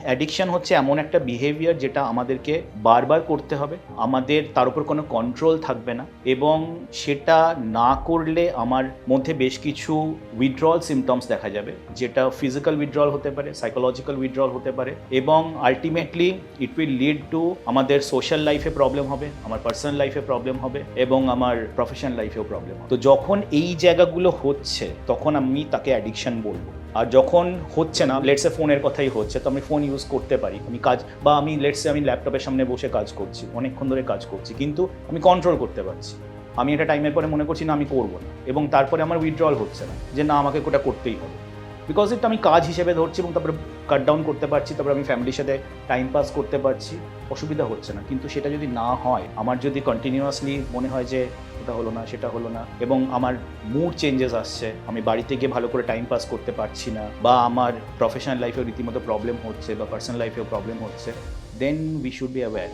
Addiction হচ্ছে এমন একটা বিহেভিয়ার যেটা আমাদেরকে বারবার করতে হবে, আমাদের তার উপর কোনো কন্ট্রোল থাকবে না, এবং সেটা না করলে আমার মধ্যে বেশ কিছু উইথড্রল সিমটমস দেখা যাবে, যেটা ফিজিক্যাল উইথড্রল হতে পারে, সাইকোলজিক্যাল উইথড্রল হতে পারে, এবং ultimately it will lead to আমাদের সোশ্যাল লাইফে প্রবলেম হবে, আমার পার্সোনাল লাইফে প্রবলেম হবে, এবং আমার প্রফেশনাল লাইফেও প্রবলেম হবে। তো যখন এই জায়গাগুলো হচ্ছে তখন আমি তাকে অ্যাডিকশন বলবো। আর যখন হচ্ছে না, লেটসে ফোনের কথাই হচ্ছে, তো আমি ফোন ইউজ করতে পারি, আমি কাজ, বা আমি লেটসে আমি ল্যাপটপের সামনে বসে কাজ করছি, অনেকক্ষণ ধরে কাজ করছি, কিন্তু আমি কন্ট্রোল করতে পারছি, আমি এটা টাইমের পরে মনে করছি না আমি করবো না, এবং তারপরে আমার উইথড্রল হচ্ছে না যে না আমাকে ওটা করতেই হবে, বিকজ এটা আমি কাজ হিসেবে ধরছি, এবং তারপরে কাট ডাউন করতে পারছি, তারপরে আমি ফ্যামিলির সাথে টাইম পাস করতে পারছি, অসুবিধা হচ্ছে না। কিন্তু সেটা যদি না হয়, আমার যদি কন্টিনিউয়াসলি মনে হয় যে এটা হলো না, সেটা হলো না, এবং আমার মুড চেঞ্জেস আসছে, আমি বাড়িতে গিয়ে ভালো করে টাইম পাস করতে পারছি না, বা আমার প্রফেশনাল লাইফেও রীতিমতো প্রবলেম হচ্ছে, বা পার্সোনাল লাইফেও প্রবলেম হচ্ছে, then we should be aware.